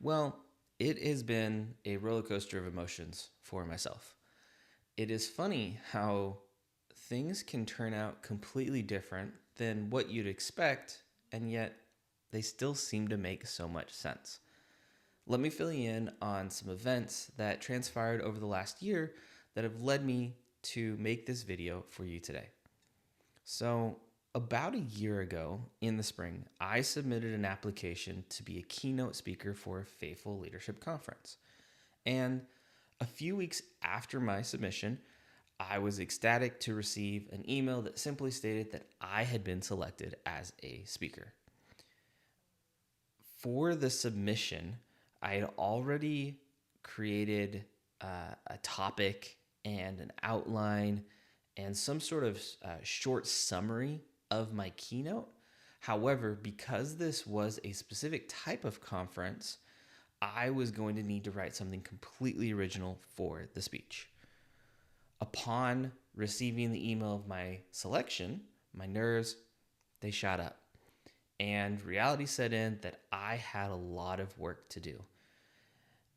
Well, it has been a roller coaster of emotions for myself. It is funny how things can turn out completely different than what you'd expect, and yet they still seem to make so much sense. Let me fill you in on some events that transpired over the last year that have led me to make this video for you today. So, about a year ago in the spring, I submitted an application to be a keynote speaker for a Faithful Leadership Conference. And a few weeks after my submission, I was ecstatic to receive an email that simply stated that I had been selected as a speaker. For the submission, I had already created a topic and an outline and some sort of short summary of my keynote. However, because this was a specific type of conference, I was going to need to write something completely original for the speech. Upon receiving the email of my selection, my nerves, they shot up. And reality set in that I had a lot of work to do.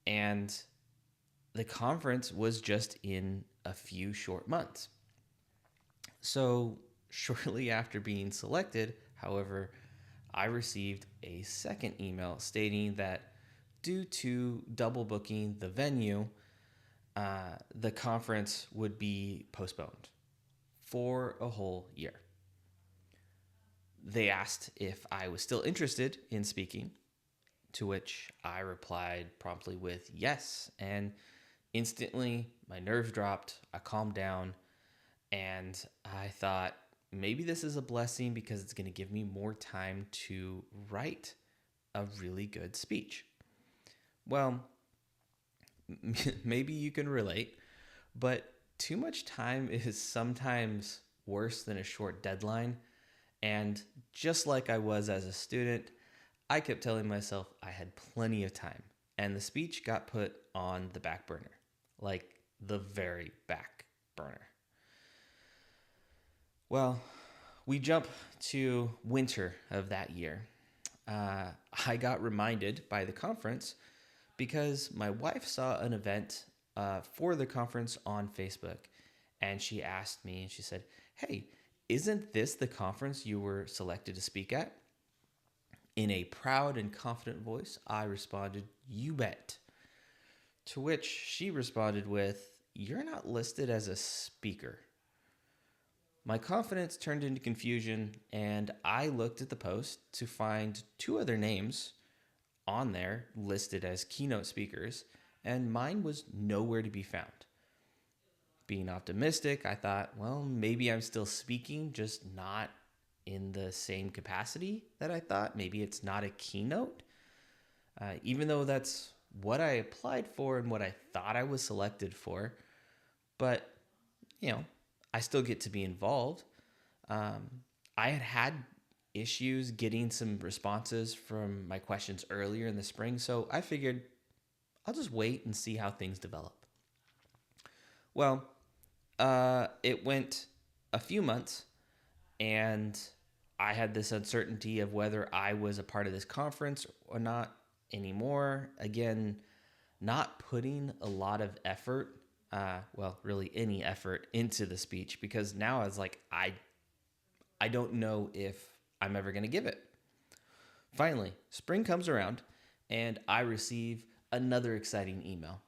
And the conference was just in a few short months. So, shortly after being selected, however, I received a second email stating that due to double booking the venue, the conference would be postponed for a whole year. They asked if I was still interested in speaking, to which I replied promptly with yes. And instantly, my nerves dropped. I calmed down and I thought maybe this is a blessing because it's going to give me more time to write a really good speech. Well, maybe you can relate, but too much time is sometimes worse than a short deadline. And just like I was as a student, I kept telling myself I had plenty of time. And the speech got put on the back burner, like the very back burner. Well, we jump to winter of that year. I got reminded by the conference because my wife saw an event for the conference on Facebook. And she asked me, and she said, "Hey, isn't this the conference you were selected to speak at?" In a proud and confident voice, I responded, "You bet." To which she responded with, "You're not listed as a speaker." My confidence turned into confusion, and I looked at the post to find two other names on there listed as keynote speakers, and mine was nowhere to be found. Being optimistic, I thought, well, maybe I'm still speaking, just not in the same capacity that I thought. Maybe it's not a keynote, even though that's what I applied for and what I thought I was selected for. But, you know, I still get to be involved. I had issues getting some responses from my questions earlier in the spring, so I figured I'll just wait and see how things develop. Well, it went a few months, and I had this uncertainty of whether I was a part of this conference or not anymore. Again, not putting a lot of effort, well, really any effort into the speech because now I was like, I don't know if I'm ever going to give it. Finally, spring comes around, and I receive another exciting email.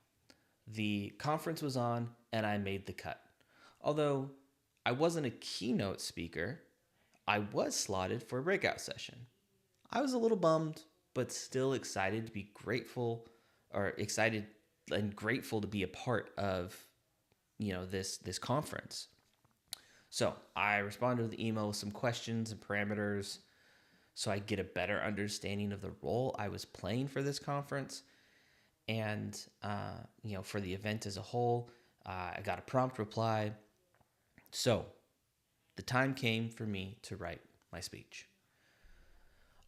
The conference was on, and I made the cut. Although I wasn't a keynote speaker, I was slotted for a breakout session. I was a little bummed, but still excited to be grateful, or excited and grateful to be a part of, this conference. So I responded to the email with some questions and parameters so I get a better understanding of the role I was playing for this conference and for the event as a whole. I got a prompt reply. So the time came for me to write my speech.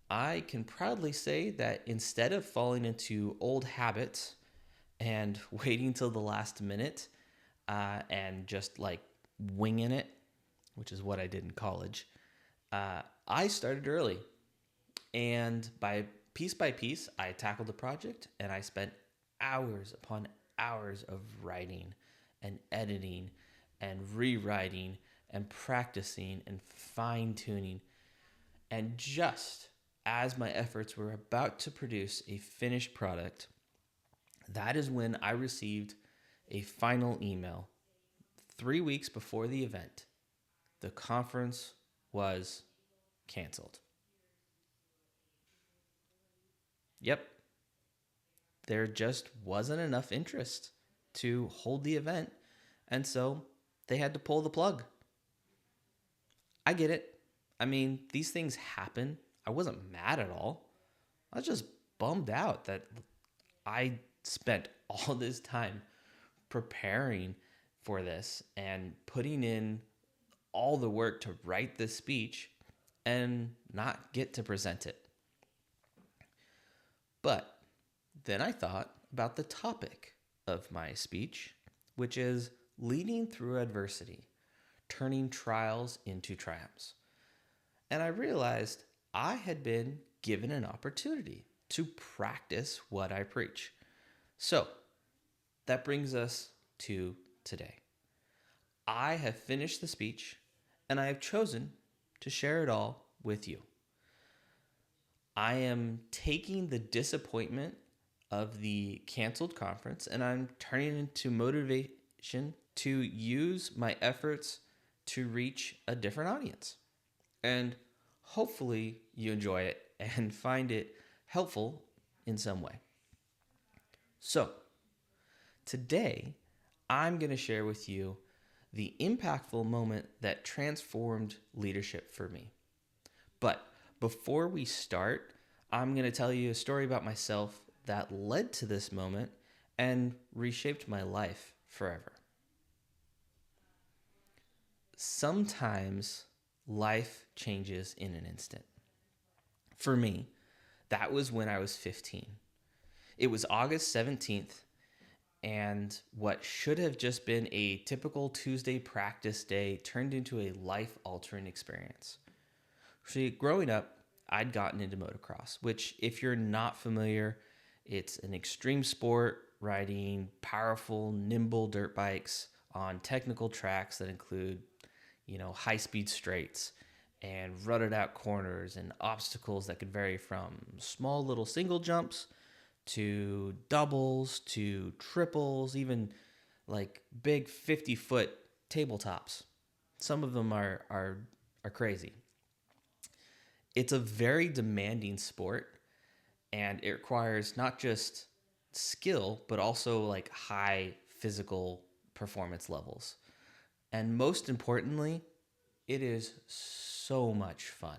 I can proudly say that instead of falling into old habits and waiting till the last minute and just like winging it, which is what I did in college, I started early. And by piece by piece, I tackled the project and I spent hours upon hours of writing and editing and rewriting and practicing and fine tuning. And just as my efforts were about to produce a finished product, that is when I received a final email 3 weeks before the event. The conference was canceled. Yep, there just wasn't enough interest to hold the event, and so they had to pull the plug. I get it. I mean, these things happen. I wasn't mad at all. I was just bummed out that I spent all this time preparing for this and putting in all the work to write this speech and not get to present it. But then I thought about the topic of my speech, which is leading through adversity, turning trials into triumphs. And I realized I had been given an opportunity to practice what I preach. So that brings us to today. I have finished the speech and I have chosen to share it all with you. I am taking the disappointment of the canceled conference and I'm turning it into motivation to use my efforts to reach a different audience. And hopefully you enjoy it and find it helpful in some way. So, today I'm going to share with you the impactful moment that transformed leadership for me. But before we start, I'm going to tell you a story about myself that led to this moment and reshaped my life forever. Sometimes life changes in an instant. For me, that was when I was 15. It was August 17th, and what should have just been a typical Tuesday practice day turned into a life-altering experience. See, growing up, I'd gotten into motocross, which, if you're not familiar, it's an extreme sport riding powerful, nimble dirt bikes on technical tracks that include, high-speed straights and rutted out corners and obstacles that could vary from small little single jumps to doubles to triples, even like big 50-foot tabletops. Some of them are crazy. It's a very demanding sport, and it requires not just skill, but also like high physical performance levels. And most importantly, it is so much fun.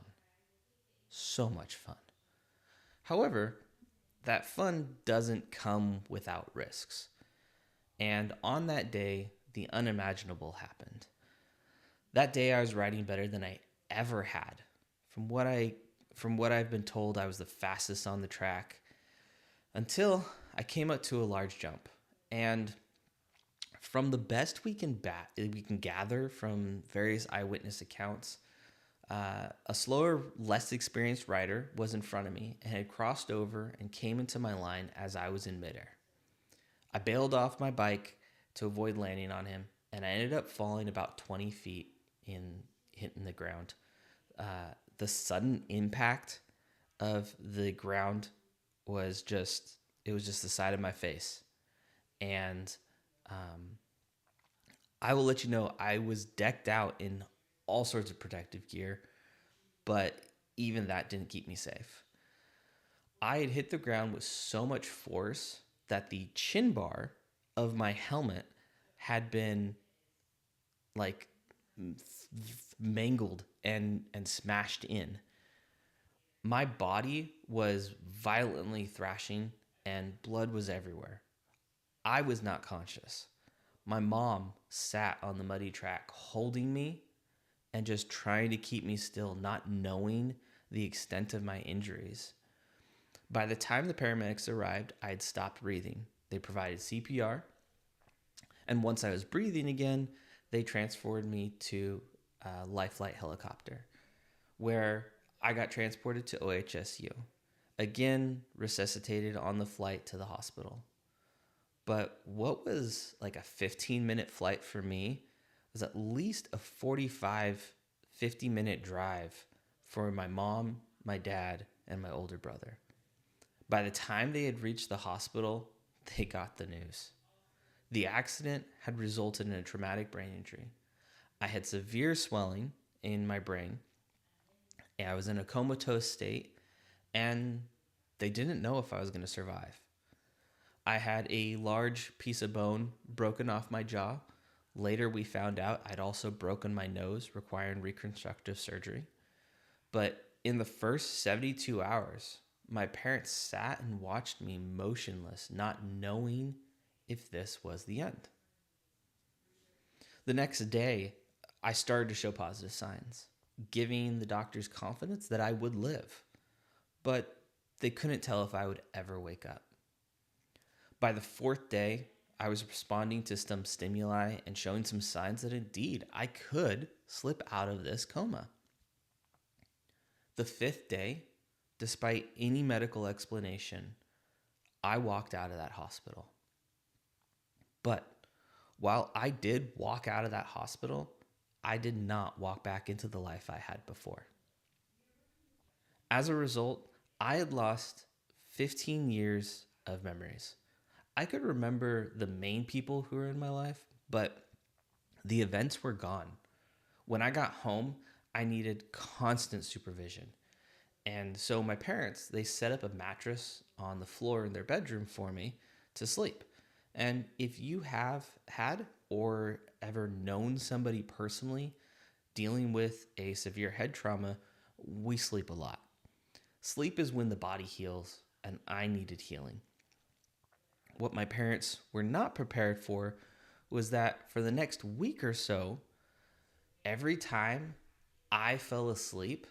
So much fun. However, that fun doesn't come without risks. And on that day, the unimaginable happened. That day I was riding better than I ever had. From what I've been told, I was the fastest on the track until I came up to a large jump. And from the best we can gather from various eyewitness accounts, a slower, less experienced rider was in front of me and had crossed over and came into my line as I was in midair. I bailed off my bike to avoid landing on him, and I ended up falling about 20 feet hitting the ground. The sudden impact of the ground was just the side of my face. And I will let you know, I was decked out in all sorts of protective gear, but even that didn't keep me safe. I had hit the ground with so much force that the chin bar of my helmet had been like mangled and smashed in. My body was violently thrashing and blood was everywhere. I was not conscious. My mom sat on the muddy track holding me and just trying to keep me still, not knowing the extent of my injuries. By the time the paramedics arrived, I had stopped breathing. They provided CPR, and once I was breathing again, they transported me to a Life Flight helicopter, where I got transported to OHSU. Again, resuscitated on the flight to the hospital. But what was like a 15-minute flight for me was at least a 45, 50-minute drive for my mom, my dad, and my older brother. By the time they had reached the hospital, they got the news. The accident had resulted in a traumatic brain injury. I had severe swelling in my brain. I was in a comatose state, and they didn't know if I was going to survive. I had a large piece of bone broken off my jaw. Later, we found out I'd also broken my nose, requiring reconstructive surgery. But in the first 72 hours, my parents sat and watched me motionless, not knowing if this was the end. The next day, I started to show positive signs, giving the doctors confidence that I would live. But they couldn't tell if I would ever wake up. By the fourth day, I was responding to some stimuli and showing some signs that indeed I could slip out of this coma. The fifth day, despite any medical explanation, I walked out of that hospital. But while I did walk out of that hospital, I did not walk back into the life I had before. As a result, I had lost 15 years of memories. I could remember the main people who were in my life, but the events were gone. When I got home, I needed constant supervision. And so my parents, they set up a mattress on the floor in their bedroom for me to sleep. And if you have had or ever known somebody personally dealing with a severe head trauma, we sleep a lot. Sleep is when the body heals, and I needed healing. What my parents were not prepared for was that for the next week or so, every time I fell asleep,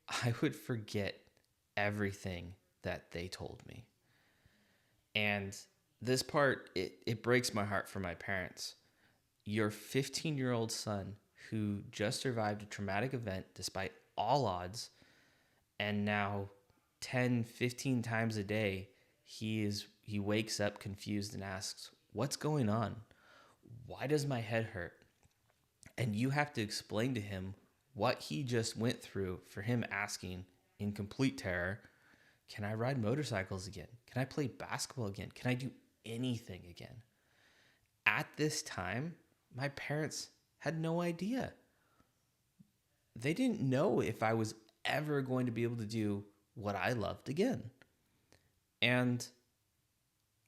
I would forget everything that they told me. And this part, it breaks my heart for my parents. Your 15-year-old son who just survived a traumatic event despite all odds, and now 10, 15 times a day, he wakes up confused and asks, "What's going on? Why does my head hurt?" And you have to explain to him what he just went through for him asking in complete terror, "Can I ride motorcycles again? Can I play basketball again? Can I do anything again?" At this time, my parents had no idea. They didn't know if I was ever going to be able to do what I loved again. And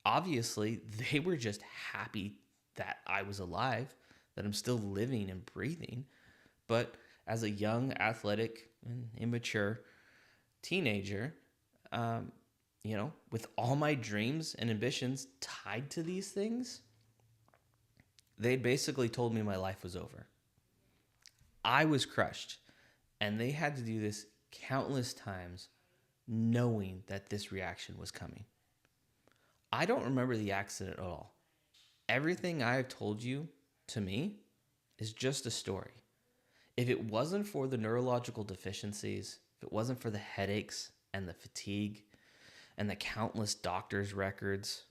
obviously, they were just happy that I was alive, that I'm still living and breathing. But as a young, athletic, and immature teenager, with all my dreams and ambitions tied to these things, they basically told me my life was over. I was crushed, and they had to do this countless times knowing that this reaction was coming. I don't remember the accident at all. Everything I have told you, to me, is just a story. If it wasn't for the neurological deficiencies, if it wasn't for the headaches and the fatigue and the countless doctor's records,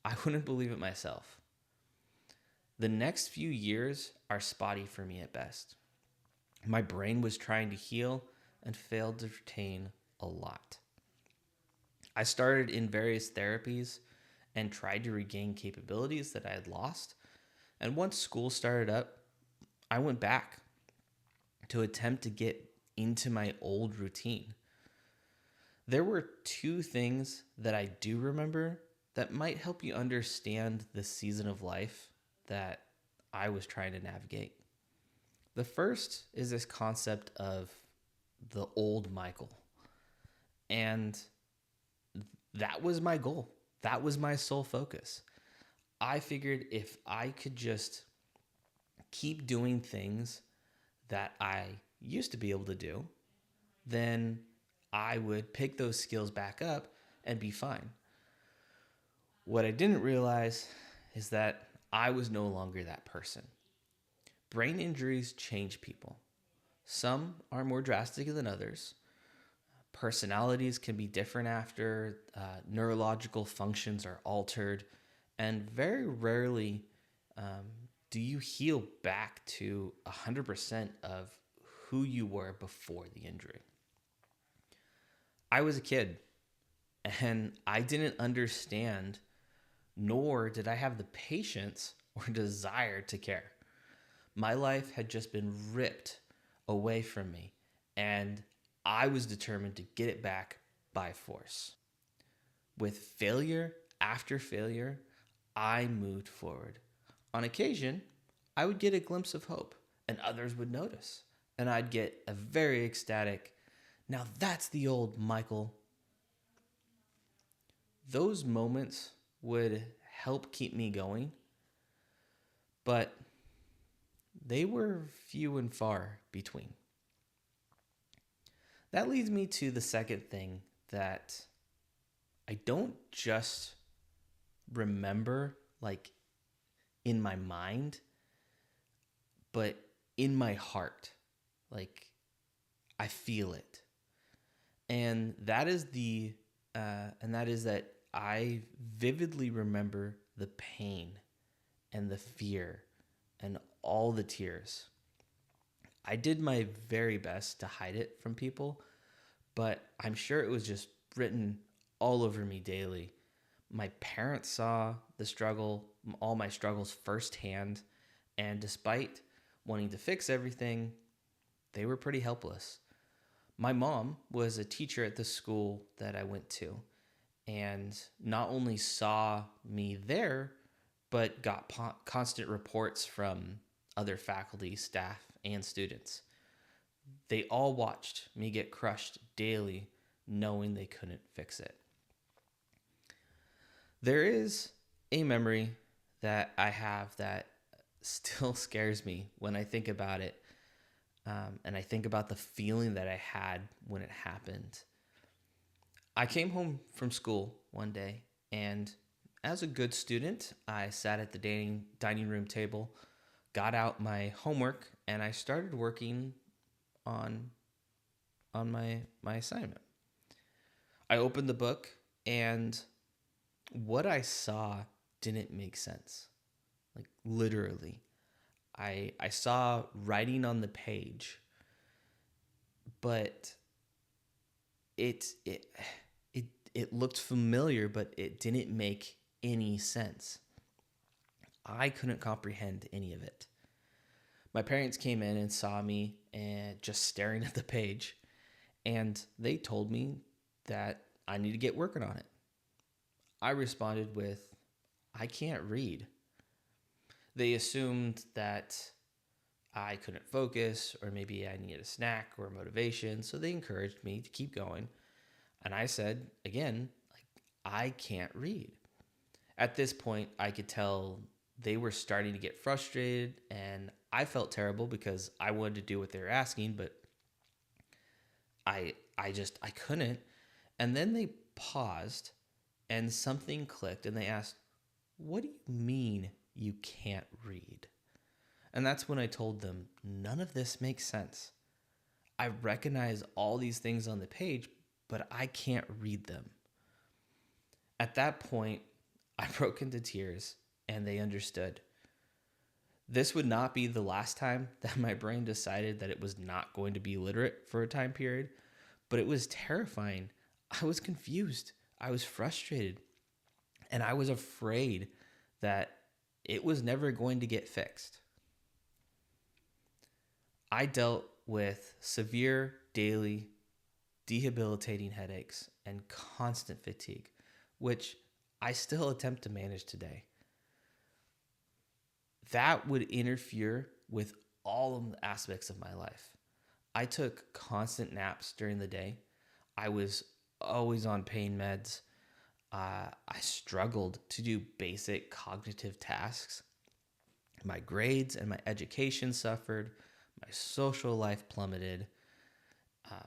I wouldn't believe it myself. The next few years are spotty for me at best. My brain was trying to heal and failed to retain a lot. I started in various therapies and tried to regain capabilities that I had lost. And once school started up, I went back to attempt to get into my old routine. There were two things that I do remember that might help you understand the season of life that I was trying to navigate. The first is this concept of the old Michael. And that was my goal. That was my sole focus. I figured if I could just keep doing things that I used to be able to do, then I would pick those skills back up and be fine. What I didn't realize is that I was no longer that person. Brain injuries change people. Some are more drastic than others, Personalities can be different after, neurological functions are altered, and very rarely um, do you heal back to 100% of who you were before the injury. I was a kid and I didn't understand, nor did I have the patience or desire to care. My life had just been ripped away from me, and I was determined to get it back by force. With failure after failure, I moved forward. On occasion, I would get a glimpse of hope, and others would notice, and I'd get a very ecstatic, "Now that's the old Michael." Those moments would help keep me going, but they were few and far between. That leads me to the second thing that I don't just remember like in my mind, but in my heart. Like I feel it. And that is that I vividly remember the pain and the fear and all the tears. I did my very best to hide it from people, but I'm sure it was just written all over me daily. My parents saw the struggle, all my struggles firsthand, and despite wanting to fix everything, they were pretty helpless. My mom was a teacher at the school that I went to, and not only saw me there, but got constant reports from other faculty, staff, and students. They all watched me get crushed daily, knowing they couldn't fix it. There is a memory that I have that still scares me when I think about it. And I think about the feeling that I had when it happened. I came home from school one day, and as a good student, I sat at the dining room table, got out my homework, and I started working on my assignment. I opened the book, and what I saw didn't make sense. Like literally. I saw writing on the page, but it it it looked familiar, but it didn't make any sense. I couldn't comprehend any of it. My parents came in and saw me and just staring at the page, and they told me that I need to get working on it. I responded with, "I can't read." They assumed that I couldn't focus, or maybe I needed a snack or motivation, so they encouraged me to keep going. And I said, again, like, "I can't read." At this point, I could tell they were starting to get frustrated, and I felt terrible because I wanted to do what they were asking, but I couldn't. And then they paused, and something clicked, and they asked, "What do you mean you can't read?" And that's when I told them, none of this makes sense. I recognize all these things on the page, but I can't read them. At that point, I broke into tears, and they understood. This would not be the last time that my brain decided that it was not going to be literate for a time period, but it was terrifying. I was confused. I was frustrated, and I was afraid that it was never going to get fixed. I dealt with severe daily debilitating headaches and constant fatigue, which I still attempt to manage today. That would interfere with all of the aspects of my life. I took constant naps during the day. I was always on pain meds. I struggled to do basic cognitive tasks. My grades and my education suffered. My social life plummeted.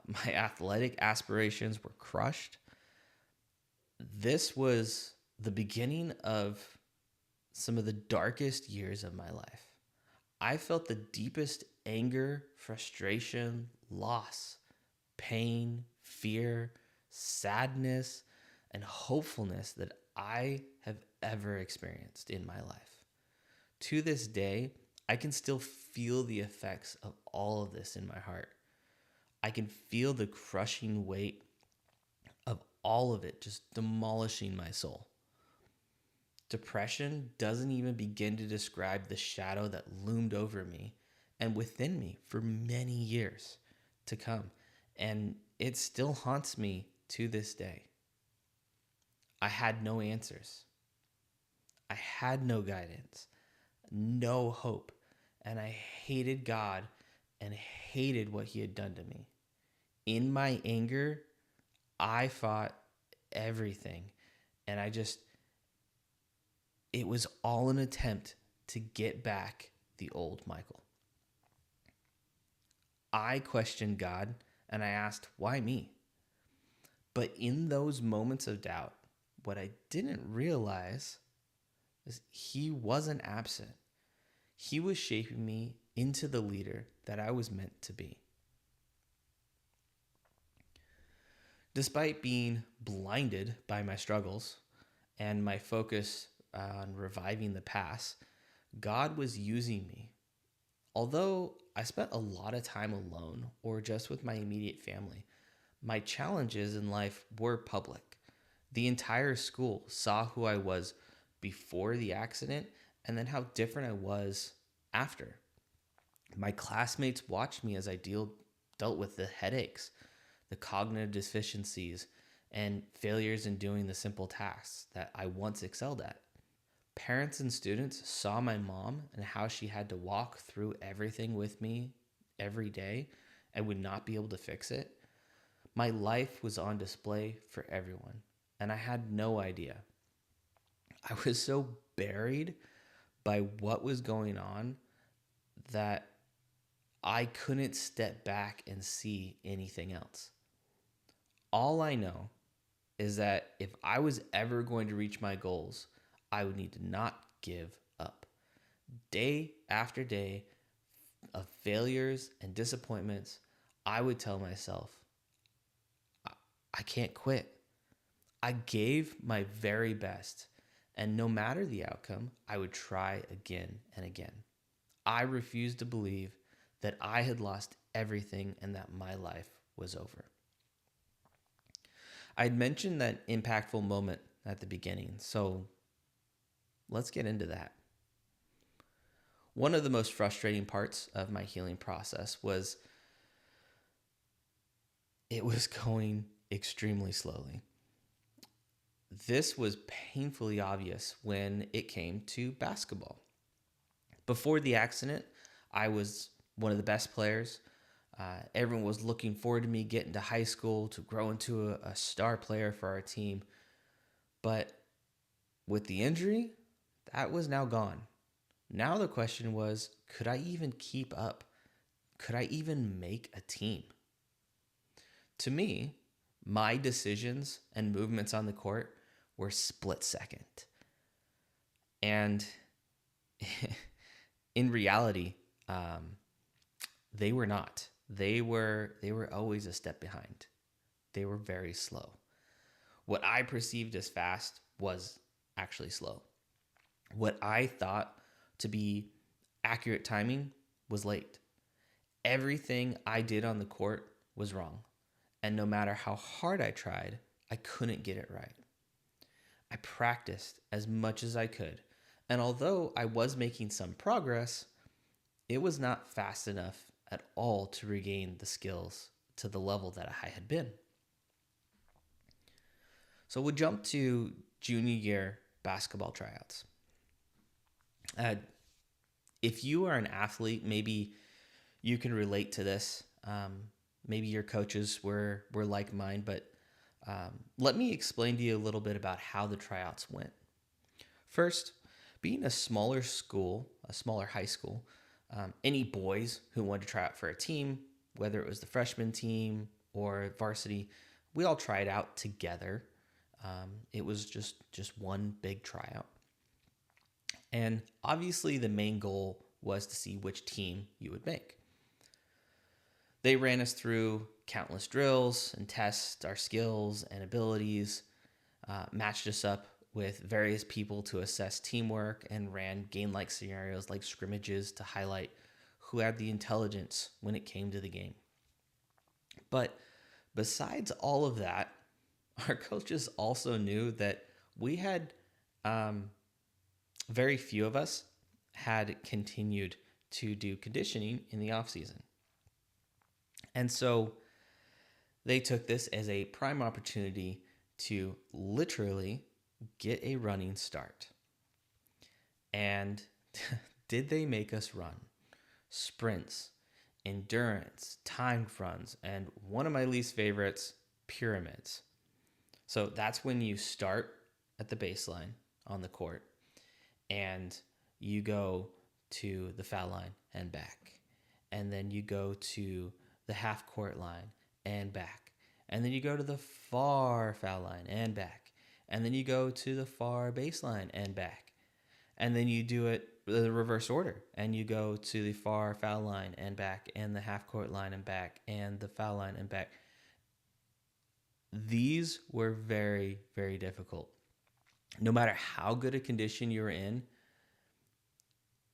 My athletic aspirations were crushed. This was the beginning of some of the darkest years of my life. I felt the deepest anger, frustration, loss, pain, fear, sadness, and hopefulness that I have ever experienced in my life. To this day, I can still feel the effects of all of this in my heart. I can feel the crushing weight of all of it just demolishing my soul. Depression doesn't even begin to describe the shadow that loomed over me and within me for many years to come. And it still haunts me to this day. I had no answers. I had no guidance, no hope. And I hated God and hated what he had done to me. In my anger, I fought everything. And it was all an attempt to get back the old Michael. I questioned God and I asked, why me? But in those moments of doubt, what I didn't realize is he wasn't absent. He was shaping me into the leader that I was meant to be. Despite being blinded by my struggles and my focus on reviving the past, God was using me. Although I spent a lot of time alone or just with my immediate family, my challenges in life were public. The entire school saw who I was before the accident and then how different I was after. My classmates watched me as I dealt with the headaches, the cognitive deficiencies, and failures in doing the simple tasks that I once excelled at. Parents and students saw my mom and how she had to walk through everything with me every day and would not be able to fix it. My life was on display for everyone, and I had no idea. I was so buried by what was going on that I couldn't step back and see anything else. All I know is that if I was ever going to reach my goals, I would need to not give up. Day after day of failures and disappointments, I would tell myself, I can't quit. I gave my very best, and no matter the outcome, I would try again and again. I refused to believe that I had lost everything and that my life was over. I'd mentioned that impactful moment at the beginning, so let's get into that. One of the most frustrating parts of my healing process was it was going extremely slowly. This was painfully obvious when it came to basketball. Before the accident, I was one of the best players. Everyone was looking forward to me getting to high school to grow into a star player for our team. But with the injury, that was now gone. Now the question was, could I even keep up? Could I even make a team? To me, my decisions and movements on the court were split second. And in reality, they were not. They were always a step behind. They were very slow. What I perceived as fast was actually slow. What I thought to be accurate timing was late. Everything I did on the court was wrong. And no matter how hard I tried, I couldn't get it right. I practiced as much as I could. And although I was making some progress, it was not fast enough at all to regain the skills to the level that I had been. So we'll jump to junior year basketball tryouts. If you are an athlete, maybe you can relate to this. Maybe your coaches were like mine, but let me explain to you a little bit about how the tryouts went. First, being a smaller school, a smaller high school, any boys who wanted to try out for a team, whether it was the freshman team or varsity, we all tried out together. It was just one big tryout. And obviously the main goal was to see which team you would make. They ran us through countless drills and tests our skills and abilities, matched us up with various people to assess teamwork, and ran game-like scenarios like scrimmages to highlight who had the intelligence when it came to the game. But besides all of that, our coaches also knew that we had very few of us had continued to do conditioning in the off season. And so they took this as a prime opportunity to literally get a running start. And did they make us run sprints, endurance, timed runs, and one of my least favorites, pyramids. So that's when you start at the baseline on the court and you go to the foul line and back. And then you go to the half court line and back. And then you go to the far foul line and back. And then you go to the far baseline and back. And then you do it the reverse order. And you go to the far foul line and back, and the half court line and back, and the foul line and back. These were very, very difficult. No matter how good a condition you were in,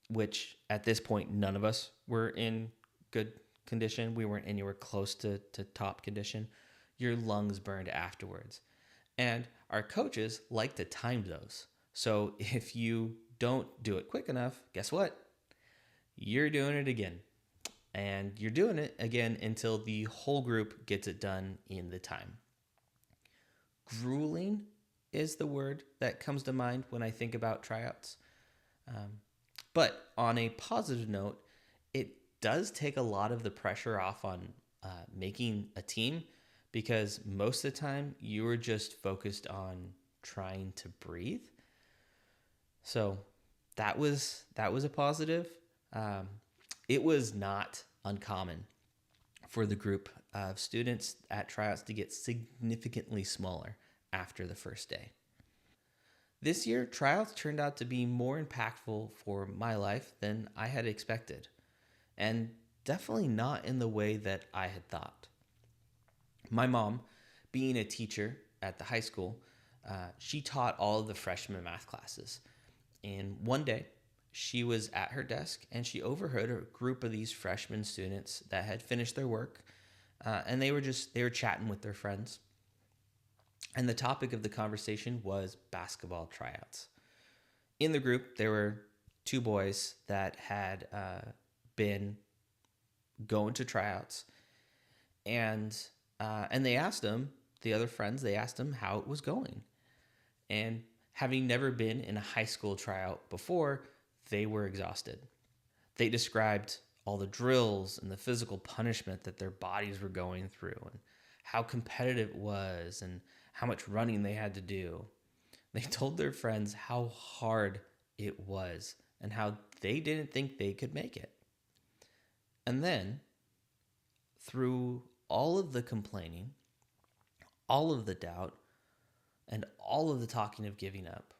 which at this point, none of us were in good condition. We weren't anywhere close to top condition. Your lungs burned afterwards. And our coaches like to time those. So if you don't do it quick enough, guess what? You're doing it again. And you're doing it again until the whole group gets it done in the time. Grueling is the word that comes to mind when I think about tryouts. But on a positive note, it does take a lot of the pressure off on making a team, because most of the time you were just focused on trying to breathe. So that was a positive. It was not uncommon for the group of students at tryouts to get significantly smaller after the first day. This year, tryouts turned out to be more impactful for my life than I had expected, and definitely not in the way that I had thought. My mom, being a teacher at the high school, she taught all of the freshman math classes. And one day, she was at her desk and she overheard a group of these freshman students that had finished their work, and they were chatting with their friends. And the topic of the conversation was basketball tryouts. In the group, there were two boys that had been going to tryouts, and they asked them, the other friends, they asked them how it was going. And having never been in a high school tryout before, they were exhausted. They described all the drills and the physical punishment that their bodies were going through, and how competitive it was, and how much running they had to do. They told their friends how hard it was and how they didn't think they could make it. And then, through all of the complaining, all of the doubt, and all of the talking of giving up,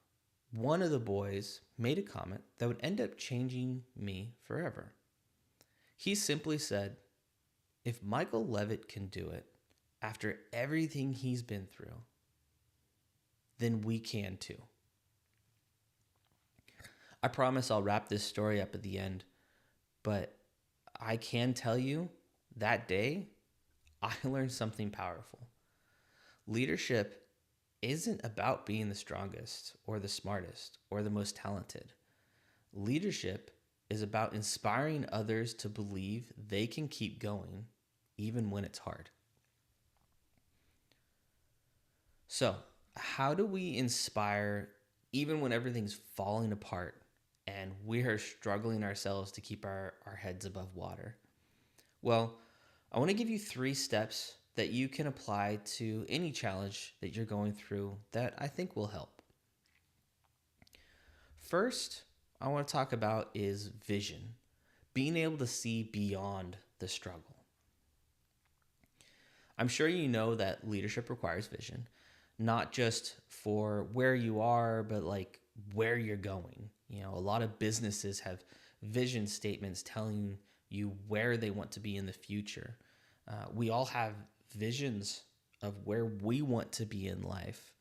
one of the boys made a comment that would end up changing me forever. He simply said, "If Michael Levitt can do it after everything he's been through, then we can too." I promise I'll wrap this story up at the end, but I can tell you that day I learned something powerful. Leadership isn't about being the strongest or the smartest or the most talented. Leadership is about inspiring others to believe they can keep going even when it's hard. So, how do we inspire even when everything's falling apart and we are struggling ourselves to keep our heads above water? Well, I want to give you 3 steps that you can apply to any challenge that you're going through that I think will help. First, I want to talk about is vision, being able to see beyond the struggle. I'm sure you know that leadership requires vision, not just for where you are, but like where you're going. You know, a lot of businesses have vision statements telling you where they want to be in the future. We all have visions of where we want to be in life.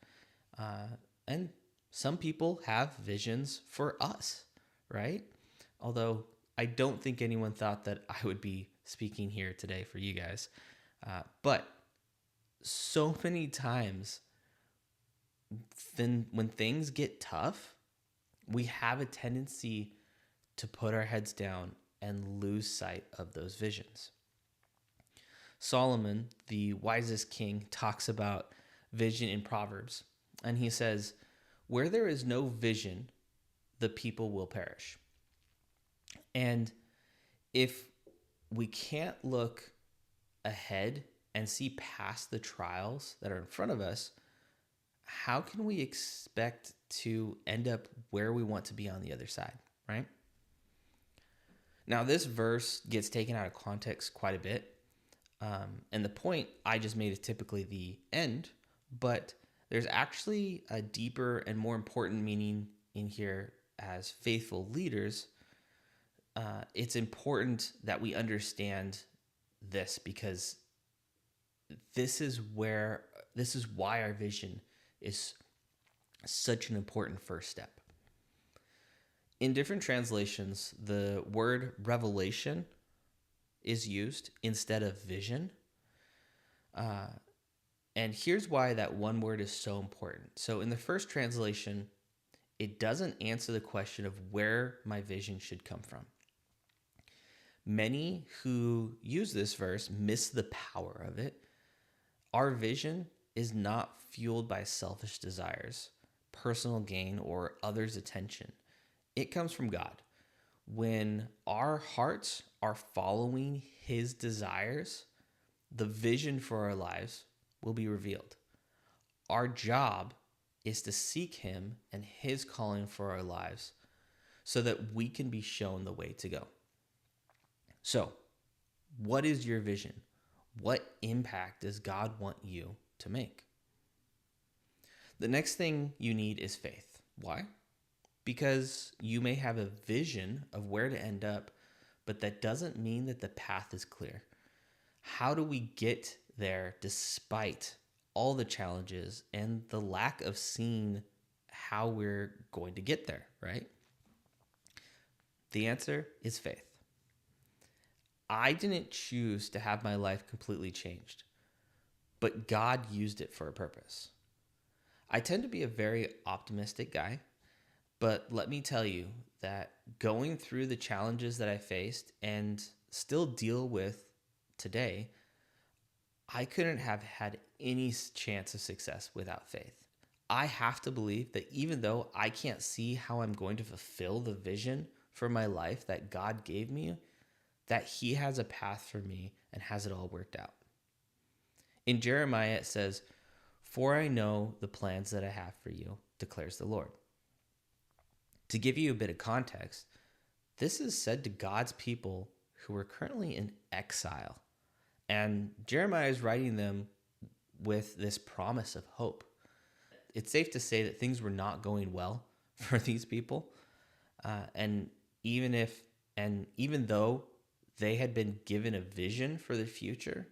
And some people have visions for us, right? Although I don't think anyone thought that I would be speaking here today for you guys. But so many times, then when things get tough, we have a tendency to put our heads down and lose sight of those visions. Solomon, the wisest king, talks about vision in Proverbs, and he says, "Where there is no vision, the people will perish." And if we can't look ahead and see past the trials that are in front of us, how can we expect to end up where we want to be on the other side, right? Now, this verse gets taken out of context quite a bit. And the point I just made is typically the end, but there's actually a deeper and more important meaning in here as faithful leaders. It's important that we understand this because this is why our vision is such an important first step. In different translations, the word revelation is used instead of vision. And here's why that one word is so important. So in the first translation, it doesn't answer the question of where my vision should come from. Many who use this verse miss the power of it. Our vision is not fueled by selfish desires, personal gain, or others' attention. It comes from God. When our hearts are following His desires, the vision for our lives will be revealed. Our job is to seek Him and His calling for our lives so that we can be shown the way to go. So, what is your vision? What impact does God want you to make? The next thing you need is faith. Why? Because you may have a vision of where to end up, but that doesn't mean that the path is clear. How do we get there despite all the challenges and the lack of seeing how we're going to get there, right? The answer is faith. I didn't choose to have my life completely changed, but God used it for a purpose. I tend to be a very optimistic guy, but let me tell you that going through the challenges that I faced and still deal with today, I couldn't have had any chance of success without faith. I have to believe that even though I can't see how I'm going to fulfill the vision for my life that God gave me, that He has a path for me and has it all worked out. In Jeremiah, it says, "For I know the plans that I have for you, declares the Lord." To give you a bit of context, this is said to God's people who are currently in exile. And Jeremiah is writing them with this promise of hope. It's safe to say that things were not going well for these people. And even though they had been given a vision for the future,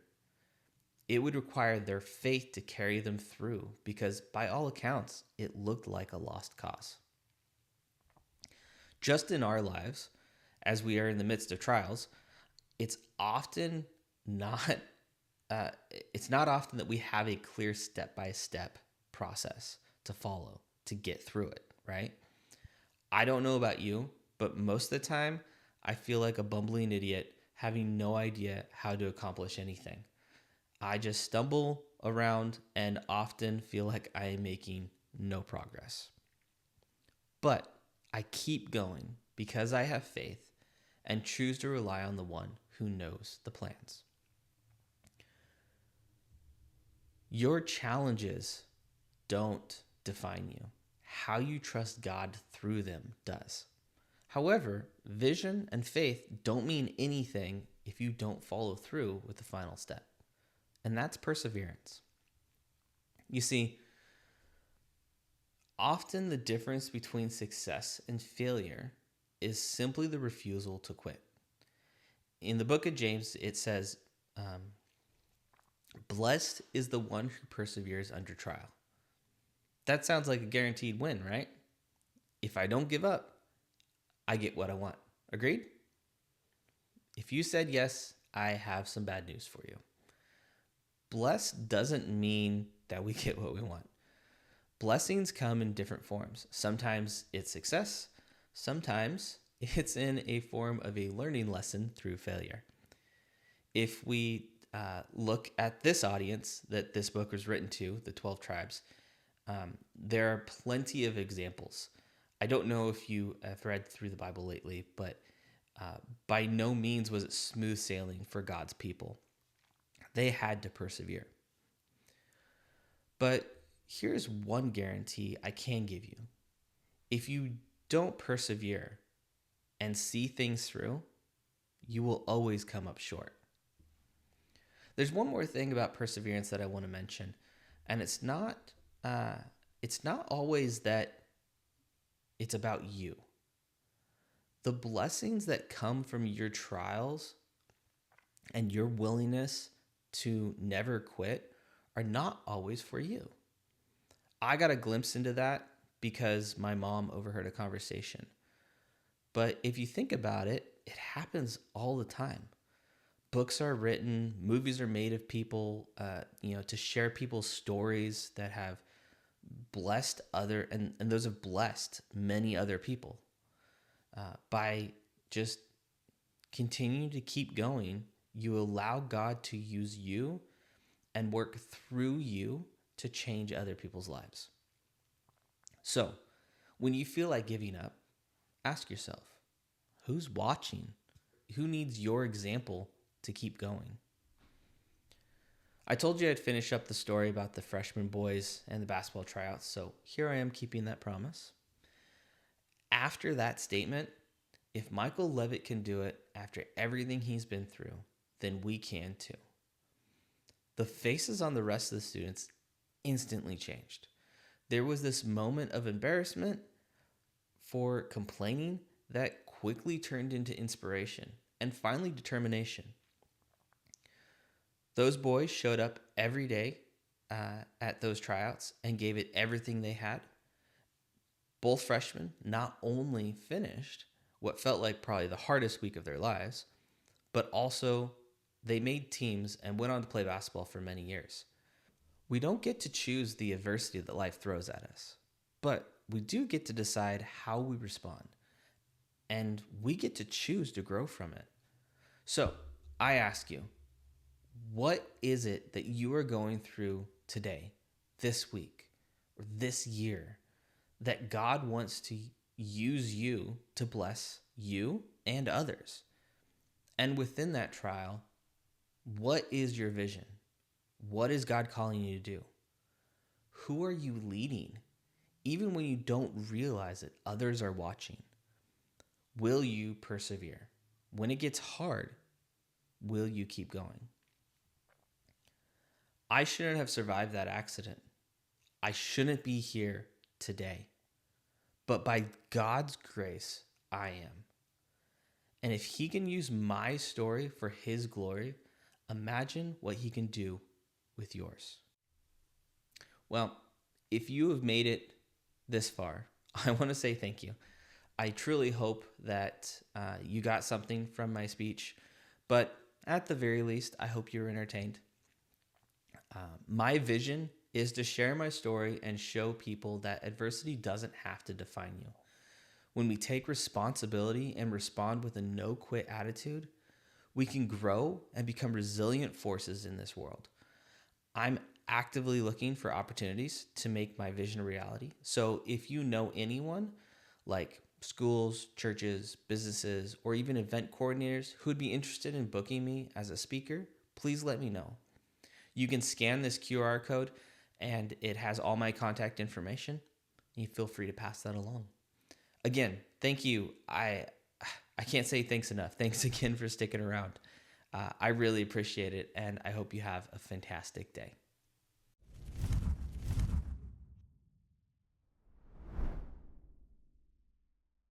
it would require their faith to carry them through because by all accounts, it looked like a lost cause. Just in our lives, as we are in the midst of trials, it's not often that we have a clear step-by-step process to follow to get through it, right? I don't know about you, but most of the time, I feel like a bumbling idiot having no idea how to accomplish anything. I just stumble around and often feel like I am making no progress. But I keep going because I have faith and choose to rely on the one who knows the plans. Your challenges don't define you. How you trust God through them does. However, vision and faith don't mean anything if you don't follow through with the final step. And that's perseverance. You see, often the difference between success and failure is simply the refusal to quit. In the book of James, it says, Blessed is the one who perseveres under trial. That sounds like a guaranteed win, right? If I don't give up, I get what I want. Agreed? If you said yes, I have some bad news for you. Blessed doesn't mean that we get what we want. Blessings come in different forms. Sometimes it's success. Sometimes it's in a form of a learning lesson through failure. If we look at this audience that this book was written to, the 12 tribes, there are plenty of examples. I don't know if you have read through the Bible lately, but by no means was it smooth sailing for God's people. They had to persevere. But here's one guarantee I can give you. If you don't persevere and see things through, you will always come up short. There's one more thing about perseverance that I want to mention, and it's not always that it's about you. The blessings that come from your trials and your willingness to never quit are not always for you. I got a glimpse into that because my mom overheard a conversation. But if you think about it, it happens all the time. Books are written, movies are made of people, to share people's stories that have blessed and those have blessed many other people. By just continuing to keep going, you allow God to use you and work through you to change other people's lives. So, when you feel like giving up, ask yourself, who's watching? Who needs your example to keep going? I told you I'd finish up the story about the freshman boys and the basketball tryouts, so here I am keeping that promise. After that statement, if Michael Levitt can do it after everything he's been through, then we can too. The faces on the rest of the students instantly changed. There was this moment of embarrassment for complaining that quickly turned into inspiration and finally determination. Those boys showed up every day at those tryouts and gave it everything they had. Both freshmen not only finished what felt like probably the hardest week of their lives, but also they made teams and went on to play basketball for many years. We don't get to choose the adversity that life throws at us, but we do get to decide how we respond, and we get to choose to grow from it. So I ask you, what is it that you are going through today, this week, or this year that God wants to use you to bless you and others? And within that trial, what is your vision? What is God calling you to do? Who are you leading? Even when you don't realize it, others are watching. Will you persevere? When it gets hard, will you keep going? I shouldn't have survived that accident. I shouldn't be here today. But by God's grace, I am. And if He can use my story for His glory, imagine what He can do with yours. Well, if you have made it this far, I want to say thank you. I truly hope that you got something from my speech, but at the very least, I hope you're entertained. My vision is to share my story and show people that adversity doesn't have to define you. When we take responsibility and respond with a no-quit attitude, we can grow and become resilient forces in this world. I'm actively looking for opportunities to make my vision a reality. So if you know anyone, like schools, churches, businesses, or even event coordinators who'd be interested in booking me as a speaker, please let me know. You can scan this QR code and it has all my contact information. You feel free to pass that along. Again, thank you. I can't say thanks enough. Thanks again for sticking around. I really appreciate it, and I hope you have a fantastic day.